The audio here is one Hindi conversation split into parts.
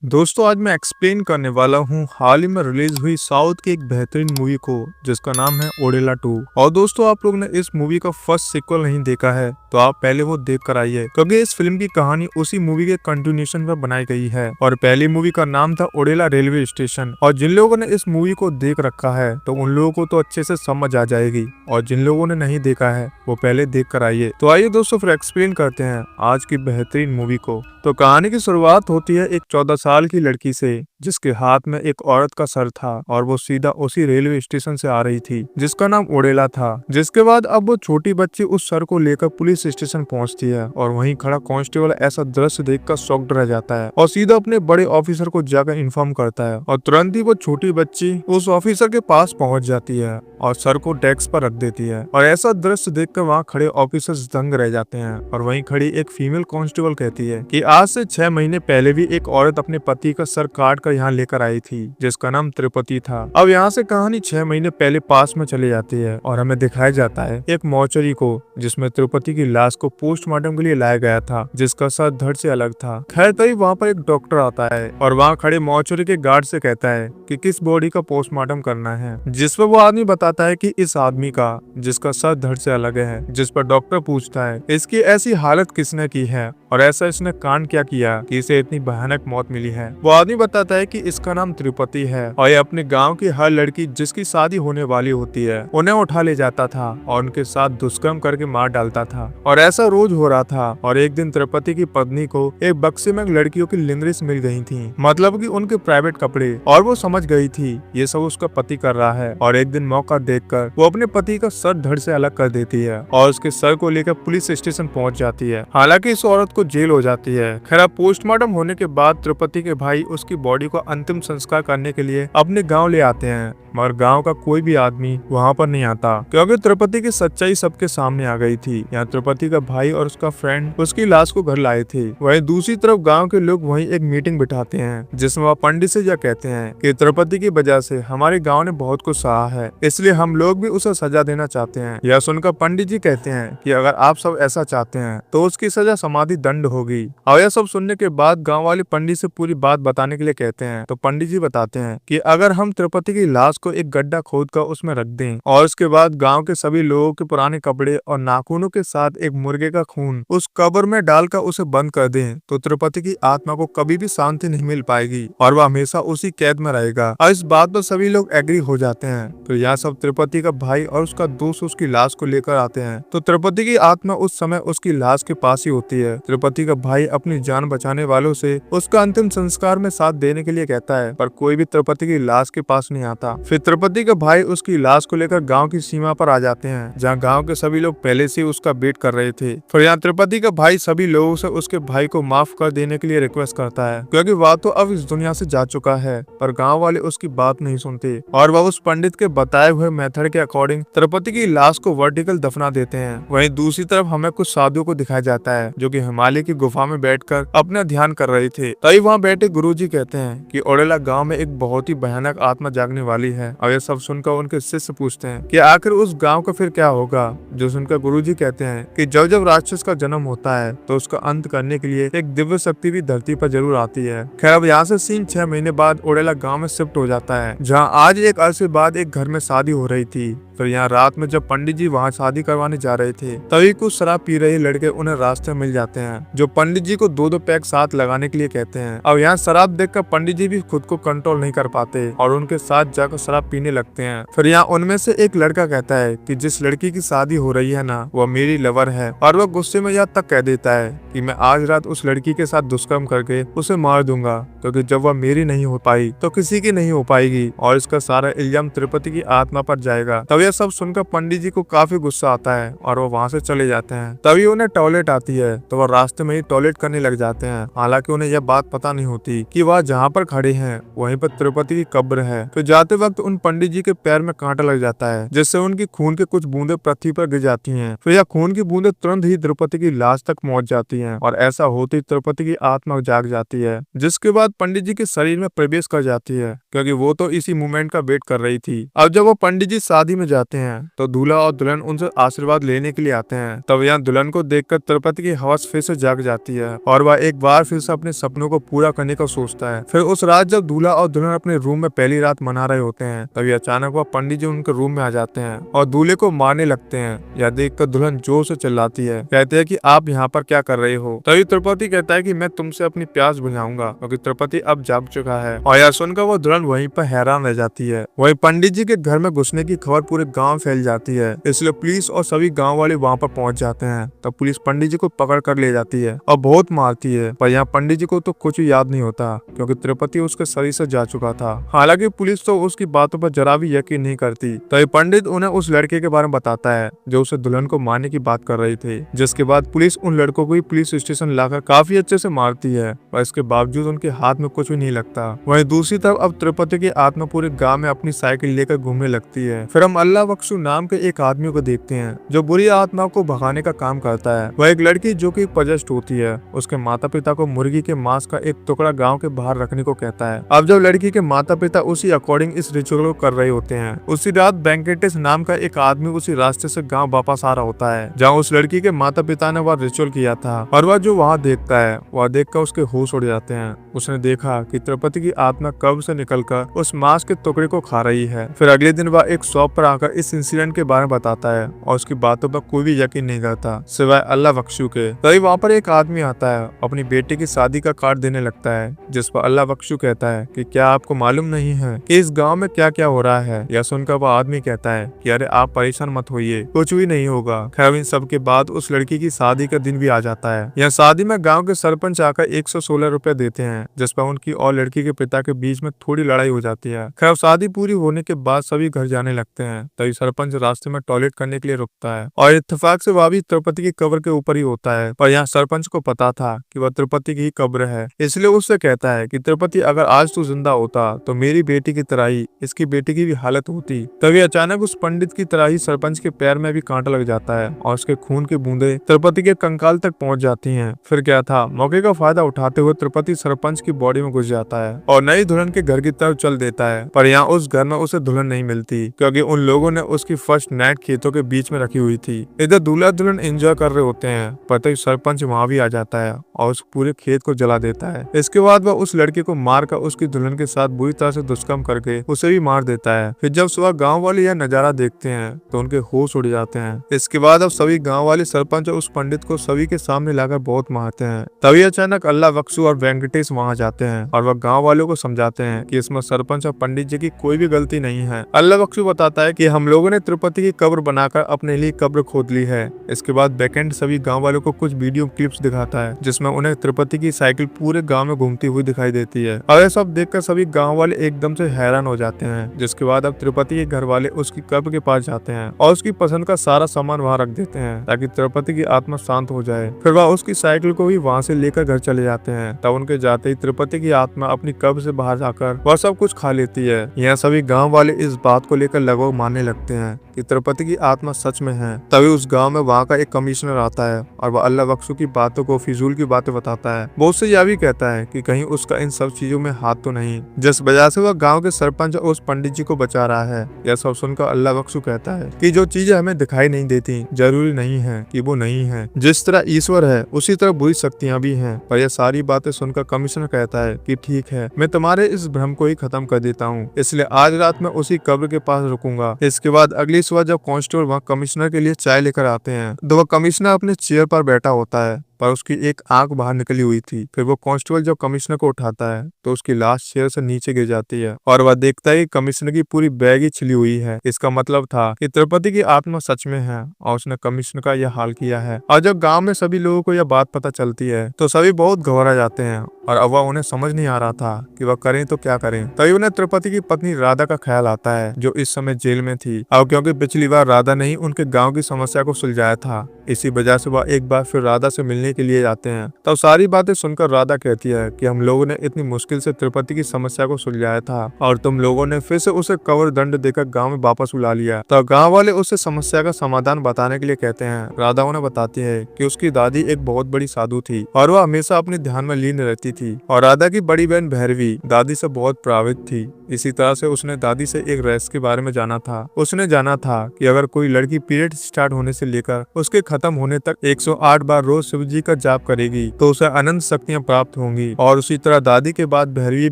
दोस्तों आज मैं एक्सप्लेन करने वाला हूँ हाल ही में रिलीज हुई साउथ की एक बेहतरीन मूवी को जिसका नाम है ओडेला 2। और दोस्तों आप लोग ने इस मूवी का फर्स्ट सीक्वल नहीं देखा है तो आप पहले वो देख कर आइए, क्योंकि इस फिल्म की कहानी उसी मूवी के कंटिन्यूएशन पर बनाई गई है। और पहली मूवी का नाम था ओडेला रेलवे स्टेशन। और जिन लोगों ने इस मूवी को देख रखा है तो उन लोगों को तो अच्छे से समझ आ जाएगी, और जिन लोगों ने नहीं देखा है वो पहले देख कर आइए। तो आइए दोस्तों फिर एक्सप्लेन करते हैं आज की बेहतरीन मूवी को। तो कहानी की शुरुआत होती है एक 14 साल की लड़की से जिसके हाथ में एक औरत का सर था, और वो सीधा उसी रेलवे स्टेशन से आ रही थी जिसका नाम ओडेला था। जिसके बाद अब वो छोटी बच्ची उस सर को लेकर पुलिस स्टेशन पहुंचती है, और वहीं खड़ा कांस्टेबल ऐसा दृश्य देखकर शॉक्ड रह जाता है और सीधा अपने बड़े ऑफिसर को जाकर इन्फॉर्म करता है। और तुरंत ही वो छोटी बच्ची उस ऑफिसर के पास पहुंच जाती है और सर को डेस्क पर रख देती है। और ऐसा दृश्य देखकर वहाँ खड़े ऑफिसर्स दंग रह जाते हैं। और वहीं खड़ी एक फीमेल कांस्टेबल कहती है कि आज से 6 महीने पहले भी एक औरत अपने पति का सर काट कर यहाँ लेकर आई थी जिसका नाम तिरुपति था। अब यहाँ से कहानी 6 महीने पहले पास में चली जाती है और हमें दिखाया जाता है एक मॉर्चरी को जिसमें तिरुपति की लाश को पोस्टमार्टम के लिए लाया गया था जिसका सर धड़ से अलग था। खैर तभी वहाँ पर एक डॉक्टर आता है और वहाँ खड़े मॉर्चरी के गार्ड से कहता है कि किस बॉडी का पोस्टमार्टम करना है, जिस पर वो आदमी बताता है कि इस आदमी का जिसका सर धड़ से अलग है। जिस पर डॉक्टर पूछता है इसकी ऐसी हालत किसने की है और ऐसा इसने कांड क्या किया कि इसे इतनी भयानक मौत मिली है। वो आदमी बताता है कि इसका नाम तिरुपति है और ये अपने गांव की हर लड़की जिसकी शादी होने वाली होती है उन्हें उठा ले जाता था और उनके साथ दुष्कर्म करके मार डालता था। और ऐसा रोज हो रहा था। और एक दिन तिरुपति की पत्नी को एक बक्से में लड़कियों की लिंगरिस मिल गई थी, मतलब कि उनके प्राइवेट कपड़े, और वो समझ गई थी ये सब उसका पति कर रहा है। और एक दिन मौका देखकर वो अपने पति का सर धड़ से अलग कर देती है और उसके सर को लेकर पुलिस स्टेशन पहुंच जाती है। हालांकि इस औरत को जेल हो जाती है। खैर पोस्टमार्टम होने के बाद तिरुपति के भाई उसकी बॉडी को अंतिम संस्कार करने के लिए अपने गांव ले आते हैं, मगर गांव का कोई भी आदमी वहां पर नहीं आता क्योंकि तिरुपति की सच्चाई सबके सामने आ गई थी। यहाँ तिरुपति का भाई और उसका फ्रेंड उसकी लाश को घर लाए थे। वहीं दूसरी तरफ गांव के लोग वहीं एक मीटिंग बिठाते हैं जिसमें वह पंडित से यह कहते हैं कि तिरुपति की वजह से हमारे गाँव ने बहुत कुछ सहा है, इसलिए हम लोग भी उसे सजा देना चाहते हैं। यह सुनकर पंडित जी कहते हैं कि अगर आप सब ऐसा चाहते हैं तो उसकी सजा समाधि दंड होगी। और यह सब सुनने के बाद गांव वाले पंडित से पूरी बात बताने के लिए कहते हैं। तो पंडित जी बताते हैं कि अगर हम तिरुपति की लाश को एक गड्ढा खोद कर उसमें रख दें और उसके बाद गांव के सभी लोगों के पुराने कपड़े और नाखूनों के साथ एक मुर्गे का खून उस कब्र में डालकर उसे बंद कर दें तो तिरुपति की आत्मा को कभी भी शांति नहीं मिल पाएगी और वह हमेशा उसी कैद में रहेगा। और इस बात पर सभी लोग एग्री हो जाते हैं। तो यहाँ सब तिरुपति का भाई और उसका दोस्त उसकी लाश को लेकर आते हैं। तो तिरुपति की आत्मा उस समय उसकी लाश के पास ही होती है। तिरुपति का भाई अपनी जान बचाने वालों से उसका अंतिम संस्कार में साथ देने के लिए कहता है, पर कोई भी तिरुपति की लाश के पास नहीं आता। फिर तिरुपति का भाई उसकी लाश को लेकर गांव की सीमा पर आ जाते हैं जहां गांव के सभी लोग पहले से उसका वेट कर रहे थे। फिर यहाँ तिरुपति का भाई सभी लोगों से उसके भाई को माफ कर देने के लिए रिक्वेस्ट करता है क्योंकि वह तो अब इस दुनिया से जा चुका है, पर गाँव वाले उसकी बात नहीं सुनते और वह उस पंडित के बताए हुए मेथड के अकॉर्डिंग तिरुपति की लाश को वर्टिकल दफना देते हैं। वहीं दूसरी तरफ हमें कुछ साधुओं को दिखाया जाता है जो कि हिमालय की गुफा में बैठकर अपना ध्यान कर रहे थे। तभी वहाँ बैठे गुरुजी कहते हैं कि ओडेला गांव में एक बहुत ही भयानक आत्मा जागने वाली है। और ये सब सुनकर उनके शिष्य पूछते हैं कि आखिर उस गांव का फिर क्या होगा, जो सुनकर गुरुजी कहते हैं कि जब जब राक्षस का जन्म होता है तो उसका अंत करने के लिए एक दिव्य शक्ति भी धरती पर जरूर आती है। खैर अब यहाँ से सीन 6 महीने बाद ओडेला गाँव में शिफ्ट हो जाता है जहाँ आज एक अरसे बाद एक घर में शादी हो रही थी। फिर यहाँ रात में जब पंडित जी वहाँ शादी करवाने जा रहे थे तभी कुछ शराब पी रहे लड़के उन्हें रास्ते में मिल जाते हैं जो पंडित जी को 2-2 पैक साथ लगाने के लिए कहते हैं। अब यहाँ शराब देखकर पंडित जी भी खुद को कंट्रोल नहीं कर पाते और उनके साथ जाकर शराब पीने लगते हैं। फिर यहाँ उनमें से एक लड़का कहता है कि जिस लड़की की शादी हो रही है ना वो मेरी लवर है, और वह गुस्से में यहाँ तक कह देता है कि मैं आज रात उस लड़की के साथ दुष्कर्म करके उसे मार दूंगा, क्योंकि जब वह मेरी नहीं हो पाई तो किसी की नहीं हो पाएगी और इसका सारा इल्जाम तिरुपति की आत्मा पर जाएगा। तब यह सब सुनकर पंडित जी को काफी गुस्सा आता है और वो वहाँ से चले जाते हैं। तभी उन्हें टॉयलेट आती है तो वह रास्ते में ही टॉयलेट करने लग जाते हैं। हालांकि उन्हें यह बात पता नहीं होती कि वह जहाँ पर खड़े हैं वहीं पर तिरुपति की कब्र है। तो जाते वक्त उन पंडित जी के पैर में कांटा लग जाता है जिससे उनकी खून के कुछ बूंदे पृथ्वी पर गिर जाती हैं। फिर यह खून की बूंदे तुरंत ही तिरुपति की लाश तक पहुंच जाती हैं और ऐसा होते ही तिरुपति की आत्मा जाग जाती है, जिसके बाद पंडित जी के शरीर में प्रवेश कर जाती है क्योंकि वो तो इसी मोमेंट का वेट कर रही थी। अब जब वो पंडित जी शादी में जाते हैं तो दूल्हा और दुल्हन उनसे आशीर्वाद लेने के लिए आते हैं। तब यहाँ दुल्हन को देखकर तिरुपति की हवस फिर से जाग जाती है और वह एक बार फिर से अपने सपनों को पूरा करने का सोचता है। फिर फिर उस रात जब दूल्हा और दुल्हन अपने रूम में पहली रात मना रहे होते हैं, तभी अचानक वह पंडित जी उनके रूम में आ जाते हैं और दूल्हे को मारने लगते हैं। यह देखकर दुल्हन जोर से चिल्लाती है, कहते हैं कि आप यहाँ पर क्या कर रहे हो। तभी त्रिपति कहता है कि मैं तुमसे अपनी प्यास बुझाऊंगा, क्योंकि त्रिपति अब जाग चुका है। और यह सुनकर वो दुल्हन वहीं पर हैरान रह जाती है। वही पंडित जी के घर में घुसने की खबर पूरे गाँव फैल जाती है, इसलिए पुलिस और सभी गाँव वाले वहाँ पर पहुंच जाते हैं। तब पुलिस पंडित जी को पकड़ कर ले जाती है और बहुत मारती है, पर यहाँ पंडित जी को तो कुछ भी याद नहीं होता, क्योंकि त्रिपति उसके शरीर से जा चुका था। हालांकि पुलिस तो उसकी बातों पर जरा भी यकीन नहीं करती। तभी पंडित उन्हें उस लड़के के बारे में बताता है जो उसे दुल्हन को मारने की बात कर रही थी, जिसके बाद पुलिस उन लड़कों को ही पुलिस स्टेशन लाकर काफी अच्छे से मारती है, पर इसके बावजूद उनके हाथ में कुछ भी नहीं लगता। वहीं दूसरी तरफ अब त्रिपति की आत्मा पूरे गाँव में अपनी साइकिल लेकर घूमने लगती है। फिर हम अल्लाह बख्शू नाम के एक आदमी को देखते हैं जो बुरी आत्मा को भगाने का काम करता है। वह एक लड़की जो कि पजेस्ट होती है, उसके माता पिता को मुर्गी के मांस का एक टुकड़ा गांव के बाहर रखने को कहता है। अब जब लड़की के माता पिता उसी अकॉर्डिंग इस रिचुअल को कर रहे होते हैं, उसी रात वेंकटेश नाम का एक आदमी उसी रास्ते से गांव वापस आ रहा होता है जहां उस लड़की के माता पिता ने वह रिचुअल किया था। और वह जो वहां देखता है, वह देखकर उसके होश उड़ जाते हैं। उसने देखा कि त्रिपति की आत्मा कब्र से निकलकर उस मांस के टुकड़े को खा रही है। फिर अगले दिन वह एक शॉप पर आकर इस इंसिडेंट के बारे में बताता है और उसकी बातों पर कोई भी यकीन नहीं करता सिवाय अल्लाह बख्शू के। तभी वहाँ पर एक आदमी आता है, अपनी बेटी की शादी का कार्ड देने लगता है, जिस पर अल्लाह बख्शू कहता है कि क्या आपको मालूम नहीं है कि इस गांव में क्या क्या हो रहा है। यह सुनकर वह आदमी कहता है कि अरे आप परेशान मत होइए, कुछ भी नहीं होगा। खैर इन सब के बाद उस लड़की की शादी का दिन भी आ जाता है। यह शादी में गाँव के सरपंच आकर 116 रुपए देते हैं, जिस पर उनकी और लड़की के पिता के बीच में थोड़ी लड़ाई हो जाती है। खैर शादी पूरी होने के बाद सभी घर जाने लगते हैं। तभी सरपंच रास्ते में टॉयलेट करने के लिए रुकता है और इत्तेफाक से वह भी त्रिपति की कब्र के ऊपर ही होता है। पर यहाँ सरपंच को पता था कि वह त्रिपति की ही कब्र है, इसलिए उससे कहता है कि त्रिपति अगर आज तू जिंदा होता तो मेरी बेटी की तरह ही इसकी बेटी की भी हालत होती। तभी अचानक उस पंडित की तरह ही सरपंच के पैर में भी कांटा लग जाता है और उसके खून की बूंदे त्रिपति के कंकाल तक पहुंच जाती हैं। फिर क्या था, मौके का फायदा उठाते हुए त्रिपति सरपंच की बॉडी में घुस जाता है और नई दुल्हन के घर की तरफ चल देता है। पर यहाँ उस घर में उसे दुल्हन नहीं मिलती, क्योंकि उन लोगों ने उसकी फर्स्ट नाइट खेतों के बीच में रखी हुई थी। इधर दूल्हा दुल्हन एंजॉय कर रहे होते हैं, पता ही सरपंच वहाँ भी आ जाता है और उस पूरे खेत को जला देता है। इसके बाद वह उस लड़के को मारकर उसकी दुल्हन के साथ बुरी तरह से दुष्कर्म करके उसे भी मार देता है। फिर जब सुबह गाँव वाले यह नजारा देखते हैं तो उनके होश उड़ जाते हैं। इसके बाद अब सभी गाँव वाले सरपंच और उस पंडित को सभी के सामने लाकर बहुत मारते हैं। तभी अचानक अल्लाह बख्शू और वेंकटेश वहाँ जाते हैं और वह गाँव वालों को समझाते हैं कि इसमें सरपंच और पंडित जी की कोई भी गलती नहीं है। अल्लाह बख्शू बताता है कि हम लोगों ने त्रिपति की कब्र बनाकर अपने लिए कब्र खोद ली है। इसके बाद बैकेंड सभी गांव वालों को कुछ वीडियो क्लिप्स दिखाता है, जिसमें उन्हें त्रिपति की साइकिल पूरे गांव में घूमती हुई दिखाई देती है। और यह सब देखकर सभी गांव वाले एकदम से हैरान हो जाते हैं। जिसके बाद अब त्रिपति के घर वाले उसकी कब्र के पास जाते हैं और उसकी पसंद का सारा सामान वहाँ रख देते हैं ताकि त्रिपति की आत्मा शांत हो जाए। फिर वह उसकी साइकिल को भी वहाँ से लेकर घर चले जाते हैं। तब उनके जाते ही त्रिपति की आत्मा अपनी कब्र से बाहर जाकर वह सब कुछ खा लेती है। यहाँ सभी गाँव वाले इस बात को लेकर लगभग मानने लगते हैं कि त्रिपति की आत्मा सच में है। तभी उस गांव में वहाँ का एक कमिश्नर आता है और वह अल्लाह बख्शू की बातों को फिजूल की बातें बताता है। बहुत से यह भी कहता है कि कहीं उसका इन सब चीजों में हाथ तो नहीं, जिस वजह से वह गांव के सरपंच और उस पंडित जी को बचा रहा है। यह सब सुनकर अल्लाह बख्शू कहता है कि जो चीजें हमें दिखाई नहीं देती जरूरी नहीं है कि वो नहीं है। जिस तरह ईश्वर है उसी तरह बुरी शक्तियाँ भी हैं। पर यह सारी बातें सुनकर कमिश्नर कहता है कि ठीक है, मैं तुम्हारे इस भ्रम को ही खत्म कर देता हूँ, इसलिए आज रात में उसी कब्र के पास रुकूंगा। इसके बाद अगली सुबह जब कांस्टेबल वहाँ कमिश्नर के लिए चाय लेकर आते हैं तो वह कमिश्नर अपने चेयर पर बैठा होता है, पर उसकी एक आंख बाहर निकली हुई थी। फिर वो कांस्टेबल जब कमिश्नर को उठाता है तो उसकी लाश चेयर से नीचे गिर जाती है और वह देखता है कि कमिश्नर की पूरी बैग ही छिली हुई है। इसका मतलब था कि त्रिपति की आत्मा सच में है और उसने कमिश्नर का यह हाल किया है। और जब गांव में सभी लोगों को यह बात पता चलती है तो सभी बहुत घबरा जाते हैं और अब वह उन्हें समझ नहीं आ रहा था कि वह करें तो क्या करें। तभी उन्हें त्रिपति की पत्नी राधा का ख्याल आता है जो इस समय जेल में थी। अब क्योंकि पिछली बार राधा ने ही उनके गाँव की समस्या को सुलझाया था, इसी वजह से वह एक बार फिर राधा से मिलने के लिए जाते हैं। तब सारी बातें सुनकर राधा कहती है कि हम लोगों ने इतनी मुश्किल से त्रिपति की समस्या को सुलझाया था और तुम लोगों ने फिर से उसे कवर दंड देकर गांव में वापस बुला लिया। तब गांव वाले उसे समस्या का समाधान बताने के लिए कहते हैं। राधा उन्हें बताती है कि उसकी दादी एक बहुत बड़ी साधु थी और वह हमेशा अपने ध्यान में लीन रहती थी और राधा की बड़ी बहन भैरवी दादी से बहुत प्रभावित थी। इसी तरह से उसने दादी से एक रहस्य के बारे में जाना था। उसने जाना था कि अगर कोई लड़की पीरियड स्टार्ट होने से लेकर उसके खत्म होने तक 108 बार रोज शिव जी का जाप करेगी तो उसे अनंत शक्तियां प्राप्त होंगी। और उसी तरह दादी के बाद भैरवी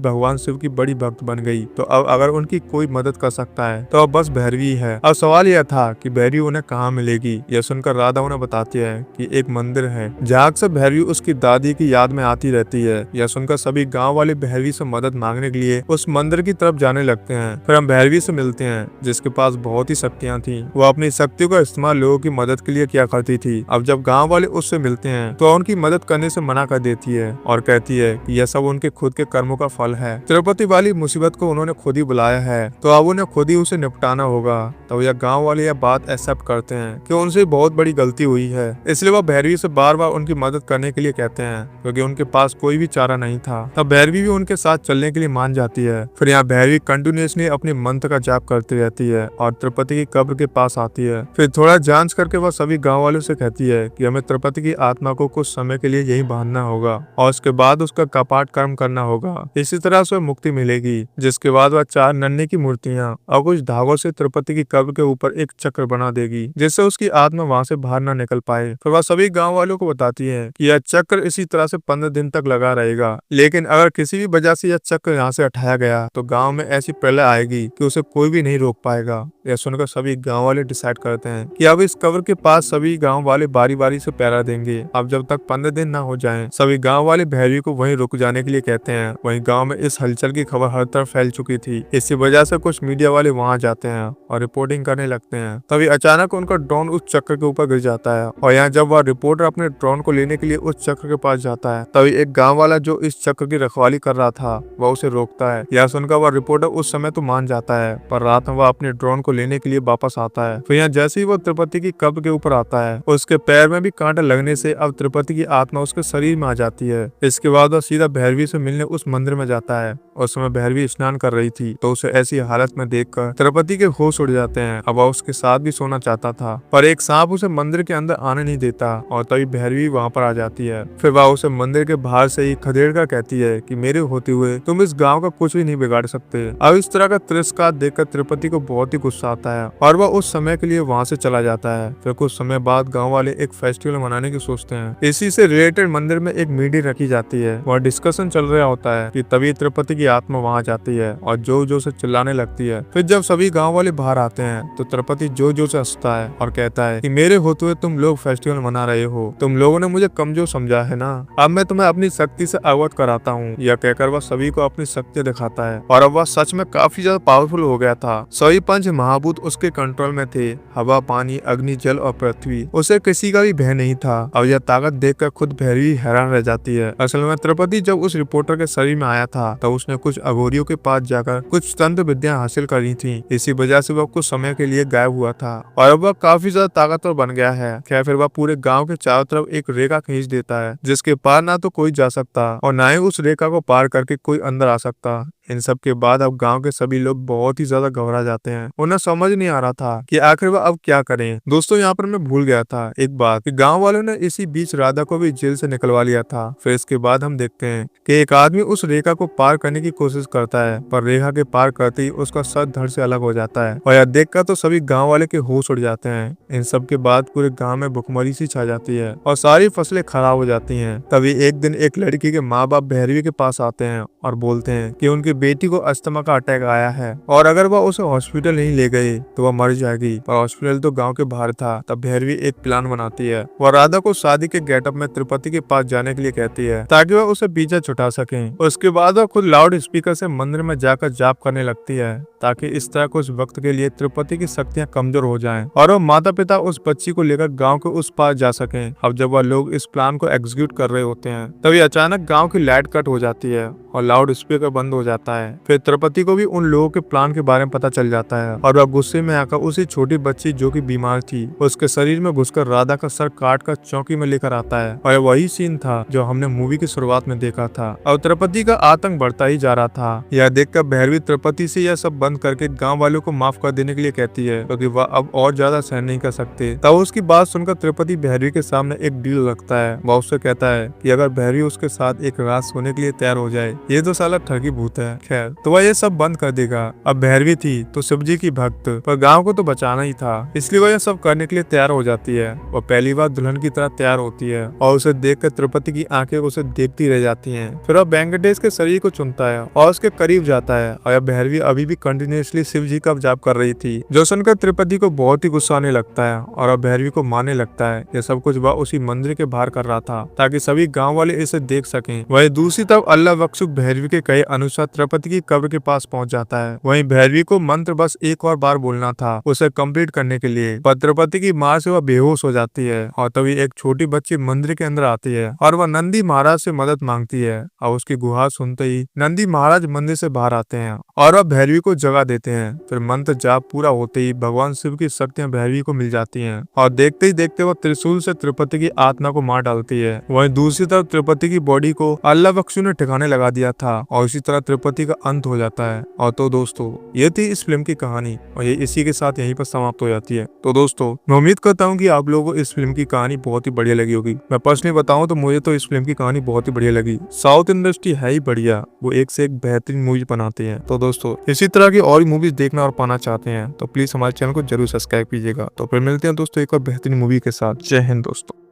भगवान शिव की बड़ी भक्त बन गई। तो अब अगर उनकी कोई मदद कर सकता है तो अब बस भैरवी है। अब सवाल यह था कि भैरवी उन्हें कहाँ मिलेगी। यह सुनकर राधा उन्हें बताती है कि एक मंदिर है जहाँ अक्सर भैरवी उसकी दादी की याद में आती रहती है। यह सुनकर सभी गाँव वाले भैरवी से मदद मांगने के लिए उस मंदिर की तरफ जाने लगते हैं। फिर हम भैरवी से मिलते हैं जिसके पास बहुत ही शक्तियाँ थी। वो अपनी शक्तियों का इस्तेमाल लोगों की मदद के लिए किया करती थी। अब जब गाँव वाले उससे मिलते हैं तो उनकी मदद करने से मना कर देती है और कहती है कि यह सब उनके खुद के कर्मों का फल है। तिरुपति वाली मुसीबत को उन्होंने खुद ही बुलाया है तो अब उन्हें खुद ही उसे निपटाना होगा। तो यह गाँव वाले यह बात एक्सेप्ट करते हैं कि उनसे बहुत बड़ी गलती हुई है, इसलिए वह भैरवी से बार बार उनकी मदद करने के लिए कहते हैं क्योंकि उनके पास कोई भी चारा नहीं था। तब भैरवी भी उनके साथ चलने के लिए मान जाती है। फिर यहाँ भैरवी कंटिन्यूअसली अपने मंत्र का जाप करती रहती है और तिरुपति की कब्र के पास आती है। फिर थोड़ा जांच करके वह सभी गाँव वालों से कहती है कि हमें तिरुपति की आत्मा को कुछ समय के लिए यही बांधना होगा और उसके बाद उसका कपाट कर्म करना होगा। इसी तरह से मुक्ति मिलेगी। जिसके बाद वह 4 नन्हे की मूर्तियां और कुछ धागों से तिरुपति की कब्र के ऊपर एक चक्र बना देगी जिससे उसकी आत्मा वहां से बाहर न निकल पाए। फिर वह सभी गाँव वालों को बताती है कि यह चक्र इसी तरह से 15 दिन तक लगा रहेगा, लेकिन अगर किसी भी वजह से यह चक्र यहाँ से हटाया गया तो गाँव में ऐसी प्रलय आएगी कि उसे कोई भी नहीं रोक पाएगा। यह सुनकर सभी गाँव वाले डिसाइड करते हैं कि अब इस कब्र के पास सभी गाँव वाले बारी बारी से पहरा देंगे। अब जब तक 15 दिन न हो जाएं, सभी गाँव वाले भैरवी को वहीं रुक जाने के लिए कहते हैं। वहीं गाँव में इस हलचल की खबर हर तरफ फैल चुकी थी। इसी वजह से कुछ मीडिया वाले वहां जाते हैं और रिपोर्टिंग करने लगते हैं। तभी अचानक उनका ड्रोन उस चक्र के ऊपर गिर जाता है और यहाँ जब वह रिपोर्टर अपने ड्रोन को लेने के लिए उस चक्र के पास जाता है तभी एक गाँव वाला जो इस चक्र की रखवाली कर रहा था वह उसे रोकता है। यह सुनकर वह रिपोर्टर उस समय तो मान जाता है पर रात में वह अपने ड्रोन को लेने के लिए वापस आता है। फिर यहाँ जैसे ही वो तिरुपति की कब्र के ऊपर आता है उसके पैर में भी कांटा लगने से अब तिरुपति की आत्मा उसके शरीर में आ जाती है। इसके बाद वह सीधा भैरवी से मिलने उस मंदिर में जाता है। उस समय भैरवी स्नान कर रही थी तो उसे ऐसी हालत में देखकर तिरुपति के होश उड़ जाते हैं। अब वह उसके साथ भी सोना चाहता था पर एक सांप उसे मंदिर के अंदर आने नहीं देता और तभी भैरवी वहां पर आ जाती है। फिर वह उसे मंदिर के बाहर से ही खदेड़ कर कहती है कि मेरे होते हुए तुम इस गाँव का कुछ भी नहीं बिगाड़ सकते। अब इस तरह का तिरस्कार देखकर तिरुपति को बहुत ही गुस्सा आता है और वह उस समय के लिए वहां से चला जाता है। फिर कुछ समय बाद गाँव वाले एक फेस्टिवल मनाने की सोचते हैं। इसी से रिलेटेड मंदिर में एक मीटिंग रखी जाती है। वह डिस्कशन चल रहा होता है कि तभी तिरुपति की आत्मा वहां जाती है और जोर जोर से चिल्लाने लगती है। फिर जब सभी गांव वाले बाहर आते हैं तो तिरुपति जोर जोर से हंसता है और कहता है कि मेरे होते हुए तुम लोग फेस्टिवल मना रहे हो, तुम लोगों ने मुझे कमजोर समझा है ना, अब मैं तुम्हें अपनी शक्ति से अवगत कराता हूँ। यह कहकर वह सभी को अपनी शक्ति दिखाता है और अब वह सच में काफी ज्यादा पावरफुल हो गया था। सभी 5 महाभूत उसके कंट्रोल में थे, हवा, पानी, अग्नि, जल और पृथ्वी। उसे किसी का भी भय नहीं था। अब यह ताकत देखकर खुद भैरवी हैरान रह जाती है। असल में तिरुपति जब उस रिपोर्टर के शरीर में आया था तो उसने कुछ अघोरियों के पास जाकर कुछ तंत्र विद्या हासिल करी थी। इसी वजह से वह कुछ समय के लिए गायब हुआ था और अब वह काफी ज्यादा ताकतवर बन गया है। खैर फिर वह पूरे गांव के चारों तरफ एक रेखा खींच देता है जिसके पार ना तो कोई जा सकता और ना ही उस रेखा को पार करके कोई अंदर आ सकता। इन सब के बाद अब गांव के सभी लोग बहुत ही ज्यादा घबरा जाते हैं। उन्हें समझ नहीं आ रहा था कि आखिर वह अब क्या करें। दोस्तों यहाँ पर मैं भूल गया था एक बात कि गांव वालों ने इसी बीच राधा को भी जेल से निकलवा लिया था। फिर इसके बाद हम देखते हैं कि एक आदमी उस रेखा को पार करने की कोशिश करता है पर रेखा के पार करते ही उसका सर धड़ से अलग हो जाता है और यह देखकर तो सभी गाँव वाले के होश उड़ जाते हैं। इन सब के बाद पूरे गाँव में भुखमरी सी छा जाती है और सारी फसलें खराब हो जाती है। तभी एक दिन एक लड़की के माँ बाप भैरवी के पास आते हैं और बोलते हैं कि उनकी बेटी को अस्थमा का अटैक आया है और अगर वह उसे हॉस्पिटल नहीं ले गए तो वह मर जाएगी। पर हॉस्पिटल तो गांव के बाहर था। तब भैरवी एक प्लान बनाती है। वह राधा को शादी के गेटअप में तिरुपति के पास जाने के लिए कहती है ताकि वह उसे पीछे छुटा सके। उसके बाद वह खुद लाउड स्पीकर से मंदिर में जाकर जाप करने लगती है ताकि इस तरह कुछ वक्त के लिए तिरुपति की शक्तियां कमजोर हो जाएं और वह माता पिता उस बच्ची को लेकर गांव के उस पार जा सकें। अब जब वह लोग इस प्लान को एग्जीक्यूट कर रहे होते हैं तभी अचानक गांव की लाइट कट हो जाती है और लाउड स्पीकर बंद हो जाता आता है। फिर तिरुपति को भी उन लोगों के प्लान के बारे में पता चल जाता है और वह गुस्से में आकर उसी छोटी बच्ची जो कि बीमार थी उसके शरीर में घुसकर राधा का सर काट कर चौकी में लेकर आता है। और वही सीन था जो हमने मूवी की शुरुआत में देखा था। और तिरुपति का आतंक बढ़ता ही जा रहा था। यह देखकर भैरवी तिरुपति से यह सब बंद करके गाँव वालों को माफ कर देने के लिए कहती है, क्योंकि वह अब और ज्यादा सहन नहीं कर सकते। तब उसकी बात सुनकर तिरुपति भैरवी के सामने एक डील रखता है। वह उससे कहता है कि अगर भैरवी उसके साथ एक रात सोने के लिए तैयार हो जाए, ये तो साला ठगी भूत है। खैर, तो वह ये सब बंद कर देगा। अब भैरवी थी तो शिव जी की भक्त, पर गांव को तो बचाना ही था, इसलिए वह यह सब करने के लिए तैयार हो जाती है। वह पहली बार दुल्हन की तरह तैयार होती है और उसे देखकर तिरुपति की आंखें उसे देखती रह जाती हैं। फिर वह वेंकटेश के शरीर को चुनता है और उसके करीब जाता है। और भैरवी अभी भी कंटिन्यूअसली शिव जी का जाप कर रही थी, जो सुनकर तिरुपति को बहुत ही गुस्सा आने लगता है और अब भैरवी को मारने लगता है। यह सब कुछ वह उसी मंदिर के बाहर कर रहा था ताकि सभी गांव वाले इसे देख सकें। वहीं दूसरी तरफ अल्लाह बख्शुक भैरवी के कहे अनुसार तिरुपति की कब्र के पास पहुंच जाता है। वहीं भैरवी को मंत्र बस एक और बार बोलना था उसे कंप्लीट करने के लिए, पर तिरुपति की मार से वह बेहोश हो जाती है। और तभी एक छोटी बच्ची मंदिर के अंदर आती है और वह नंदी महाराज से मदद मांगती है। और उसकी गुहार सुनते ही नंदी महाराज मंदिर से बाहर आते हैं और वह भैरवी को जगा देते हैं। फिर मंत्र जाप पूरा होते ही भगवान शिव की शक्तियां भैरवी को मिल जाती हैं और देखते ही देखते वह त्रिशूल से तिरुपति की आत्मा को मार डालती है। वहीं दूसरी तरफ तिरुपति की बॉडी को अल्लाह बख्शू ने ठिकाने लगा दिया था और इसी तरह तिरुपति का अंत हो जाता है। और तो दोस्तों, ये थी इस फिल्म की कहानी और ये इसी के साथ यहीं पर समाप्त हो जाती है। तो दोस्तों, मैं उम्मीद करता हूँ कि आप लोगों को इस फिल्म की कहानी बहुत ही बढ़िया लगी होगी। मैं पर्सनली बताऊं तो मुझे तो इस फिल्म की कहानी बहुत ही बढ़िया लगी। साउथ इंडस्ट्री है ही बढ़िया, वो एक से एक बेहतरीन मूवी बनाते हैं। तो दोस्तों, इसी तरह की और मूवीज देखना और पाना चाहते हैं तो प्लीज हमारे चैनल को जरूर सब्सक्राइब कीजिएगा। तो फिर मिलते हैं दोस्तों एक और बेहतरीन मूवी के साथ। जय हिंद दोस्तों।